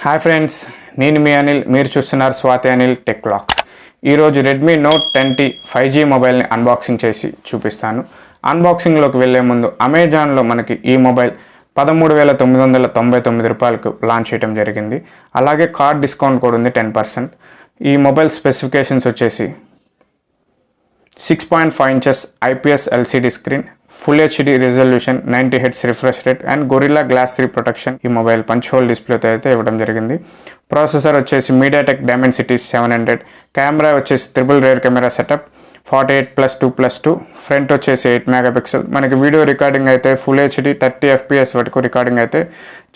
Hi friends, నేను మీ అనిల్. మీరు చూస్తున్నారు స్వాతి అనిల్ టెక్ వ్లాగ్స్. ఈరోజు రెడ్మీ నోట్ 10T 5G మొబైల్ని అన్బాక్సింగ్ చేసి చూపిస్తాను. అన్బాక్సింగ్లోకి వెళ్ళే ముందు అమెజాన్లో మనకి ఈ మొబైల్ 13,999 రూపాయలకు లాంచ్ చేయడం జరిగింది. అలాగే కార్డ్ డిస్కౌంట్ కూడా ఉంది 10%. ఈ మొబైల్ స్పెసిఫికేషన్స్ వచ్చేసి 6.5 inches IPS LCD screen, full HD resolution, 90 Hz refresh rate and Gorilla Glass 3 protection. ఈ మొబైల్ పంచ్ హోల్ డిస్ప్లేతో అయితే ఇవ్వడం జరిగింది. ప్రాసెసర్ వచ్చేసి మీడియాటెక్ డైమెన్సిటీ 700. కెమెరా వచ్చేసి triple rear camera setup, 48+2+2. Front వచ్చేసి 8 MP. మనకి వీడియో రికార్డింగ్ అయితే ఫుల్ హెచ్డి 30 FPS వరకు రికార్డింగ్ అయితే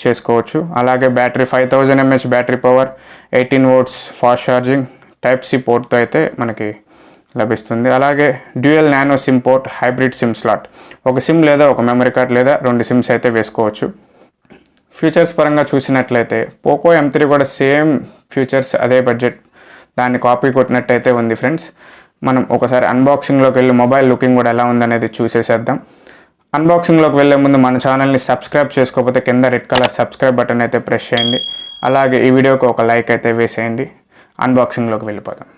చేసుకోవచ్చు. అలాగే battery 5000 mAh battery power, 18 volts fast charging, Type-C పోర్ట్తో అయితే మనకి లభిస్తుంది. అలాగే dual nano SIM port, hybrid SIM slot, ఒక సిమ్ లేదా ఒక మెమరీ కార్డ్ లేదా 2 సిమ్స్ అయితే వేసుకోవచ్చు. ఫీచర్స్ పరంగా చూసినట్లయితే పోకో M3 కూడా సేమ్ ఫీచర్స్, అదే బడ్జెట్, దాన్ని కాపీ కొట్టినట్టయితే ఉంది ఫ్రెండ్స్. మనం ఒకసారి అన్బాక్సింగ్లోకి వెళ్ళి మొబైల్ లుకింగ్ కూడా ఎలా ఉందనేది చూసేసేద్దాం. అన్బాక్సింగ్లోకి వెళ్ళే ముందు మన ఛానల్ని సబ్స్క్రైబ్ చేసుకోకపోతే కింద రెడ్ కలర్ సబ్స్క్రైబ్ బటన్ అయితే ప్రెస్ చేయండి. అలాగే ఈ వీడియోకి ఒక లైక్ అయితే వేసేయండి. అన్బాక్సింగ్లోకి వెళ్ళిపోదాం.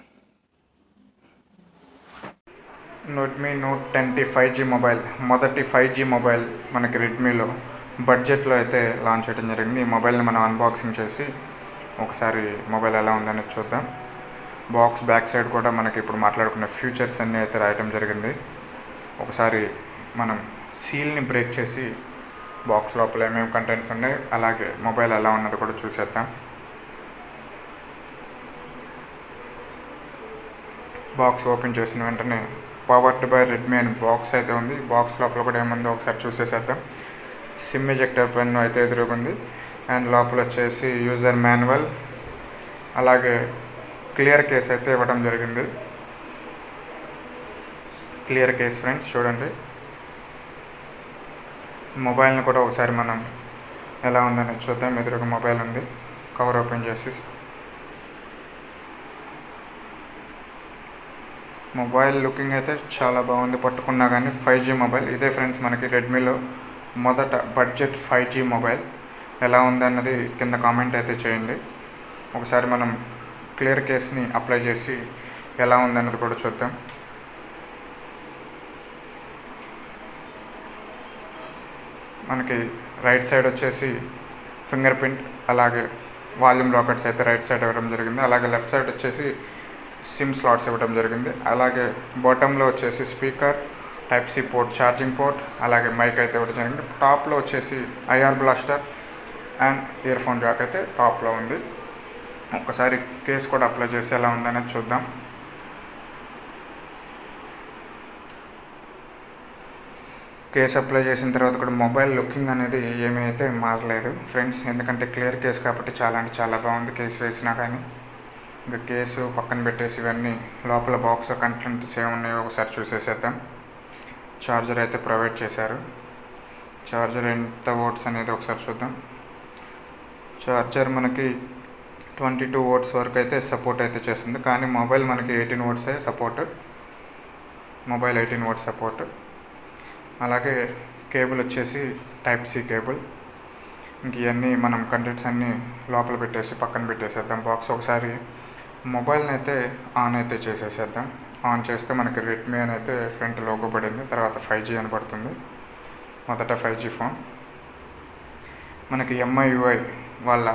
Redmi note 10T 5G mobile, మొదటి 5G మొబైల్ మనకి రెడ్మీలో బడ్జెట్లో అయితే లాంచ్ చేయడం జరిగింది. ఈ మొబైల్ని మనం అన్బాక్సింగ్ చేసి ఒకసారి మొబైల్ ఎలా ఉందని చూద్దాం. బాక్స్ బ్యాక్ సైడ్ కూడా మనకి ఇప్పుడు మాట్లాడుకున్న ఫీచర్స్ అన్నీ అయితే రాయటం జరిగింది. ఒకసారి మనం సీల్ని బ్రేక్ చేసి బాక్స్ లోపల ఏమేమి కంటెంట్స్ ఉన్నాయి, అలాగే మొబైల్ ఎలా ఉన్నది కూడా చూసేద్దాం. బాక్స్ ఓపెన్ చేసిన వెంటనే పవర్డ్ బై రెడ్మీ అని బాక్స్ అయితే ఉంది. బాక్స్ లోపల కూడా ఏముందో ఒకసారి చూసేసేద్దాం. సిమ్ ఎజెక్టర్ పెన్ అయితే ఎదురుగుంది అండ్ లోపల వచ్చేసి యూజర్ మాన్యువల్, అలాగే క్లియర్ కేస్ అయితే ఇవ్వడం జరిగింది. క్లియర్ కేస్ ఫ్రెండ్స్, చూడండి. మొబైల్ని కూడా ఒకసారి మనం ఎలా ఉందని చూద్దాం. ఎదురుగా మొబైల్ ఉంది. కవర్ ఓపెన్ చేసి మొబైల్ లుకింగ్ అయితే చాలా బాగుంది. పట్టుకున్నా కానీ 5G మొబైల్ ఇదే ఫ్రెండ్స్. మనకి రెడ్మీలో మొదట బడ్జెట్ 5G మొబైల్ ఎలా ఉందన్నది కింద కామెంట్ అయితే చేయండి. ఒకసారి మనం క్లియర్ కేస్ని అప్లై చేసి ఎలా ఉందన్నది కూడా చూద్దాం. మనకి రైట్ సైడ్ వచ్చేసి ఫింగర్ ప్రింట్, అలాగే వాల్యూమ్ లాకెట్స్ అయితే రైట్ సైడ్ ఇవ్వడం జరిగింది. అలాగే లెఫ్ట్ సైడ్ వచ్చేసి సిమ్ స్లాట్స్ ఇవ్వడం జరిగింది. అలాగే బాటంలో వచ్చేసి speaker, Type-C port, charging port, అలాగే మైక్ అయితే ఇవ్వడం జరిగింది. టాప్లో వచ్చేసి IR blaster and year phone Jack అయితే టాప్లో ఉంది. ఒకసారి కేస్ కూడా అప్లై చేసి ఎలా ఉందనేది చూద్దాం. కేస్ అప్లై చేసిన తర్వాత కూడా మొబైల్ లుకింగ్ అనేది ఏమీ అయితే మారలేదు ఫ్రెండ్స్. ఎందుకంటే క్లియర్ కేస్ కాబట్టి చాలా అంటే చాలా బాగుంది. కేసు వేసినా కానీ ఇంకా కేసు పక్కన పెట్టేసి ఇవన్నీ లోపల బాక్స్ కంటెంట్స్ ఏమున్నాయో ఒకసారి చూసేసేద్దాం. ఛార్జర్ అయితే ప్రొవైడ్ చేశారు. ఛార్జర్ ఎంత వోట్స్ అనేది ఒకసారి చూద్దాం. ఛార్జర్ మనకి 22 volts వరకు అయితే సపోర్ట్ అయితే చేస్తుంది, కానీ మొబైల్ మనకి 18 volts support. Mobile 18 volts support. అలాగే కేబుల్ వచ్చేసి Type-C కేబుల్. ఇంక ఇవన్నీ మనం కంటెంట్స్ అన్నీ లోపల పెట్టేసి పక్కన పెట్టేసేద్దాం. బాక్స్ ఒకసారి మొబైల్ని అయితే ఆన్ అయితే చేసేసేద్దాం. ఆన్ చేస్తే మనకి రెడ్మీ అని అయితే ఫ్రంట్ లోగో పడింది. తర్వాత 5G అని పడుతుంది. మొదట 5G ఫోన్. మనకి MIUI వాళ్ళ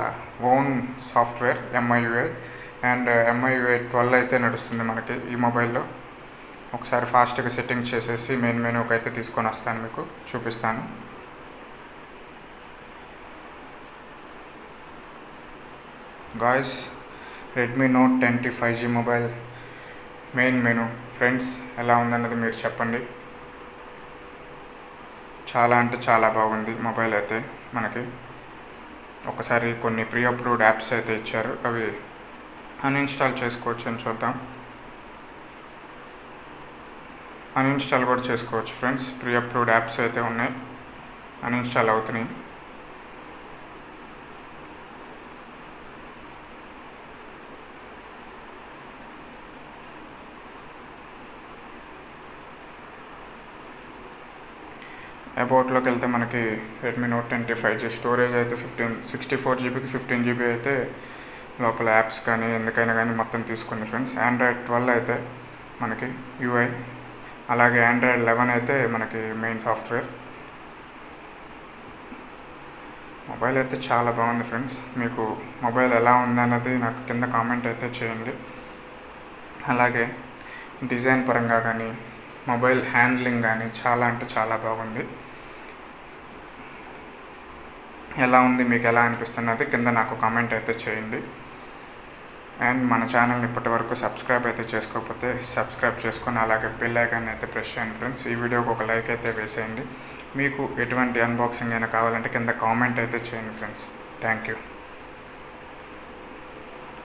own software MIUI and MIUI 12 అయితే నడుస్తుంది మనకి ఈ మొబైల్లో. ఒకసారి ఫాస్ట్గా సెట్టింగ్స్ చేసేసి మెయిన్ మెనూకి అయితే తీసుకొని వస్తాను, మీకు చూపిస్తాను. Guys, Redmi note 10T 5G mobile main menu friends ఎలా ఉందన్నది మీరు చెప్పండి. చాలా అంటే చాలా బాగుంది మొబైల్ అయితే మనకి. ఒకసారి కొన్ని ప్రీ అప్లోడ్ యాప్స్ అయితే ఇచ్చారు, అవి అన్ఇన్స్టాల్ చేసుకోవచ్చు అని చూద్దాం. అన్ఇన్స్టాల్ కూడా చేసుకోవచ్చు ఫ్రెండ్స్. ప్రీ అప్లోడ్ యాప్స్ అయితే ఉన్నాయి, అన్ఇన్స్టాల్ అవుతున్నాయి. అబౌట్లోకి వెళ్తే మనకి రెడ్మీ నోట్ 10 5G స్టోరేజ్ అయితే 64 జీబీకి 15 GB అయితే లోపల యాప్స్ కానీ ఎందుకైనా కానీ మొత్తం తీసుకుంది ఫ్రెండ్స్. ఆండ్రాయిడ్ 12 అయితే మనకి యూఐ, అలాగే ఆండ్రాయిడ్ 11 అయితే మనకి మెయిన్ సాఫ్ట్వేర్. మొబైల్ అయితే చాలా బాగుంది ఫ్రెండ్స్. మీకు మొబైల్ ఎలా ఉందన్నది నాకు కింద కామెంట్ అయితే చేయండి. అలాగే డిజైన్ పరంగా కానీ మొబైల్ హ్యాండ్లింగ్ కానీ చాలా అంటే చాలా బాగుంది. ఎలా ఉంది, మీకు ఎలా అనిపిస్తున్నది కింద నాకు కామెంట్ అయితే చేయండి. అండ్ మన ఛానల్ని ఇప్పటి వరకు సబ్స్క్రైబ్ అయితే చేసుకోకపోతే సబ్స్క్రైబ్ చేసుకొని అలాగే బెల్ ఐకాన్ అయితే ప్రెస్ చేయండి ఫ్రెండ్స్. ఈ వీడియోకి ఒక లైక్ అయితే వేసేయండి. మీకు ఎటువంటి అన్బాక్సింగ్ అయినా కావాలంటే కింద కామెంట్ అయితే చేయండి ఫ్రెండ్స్. Thank you.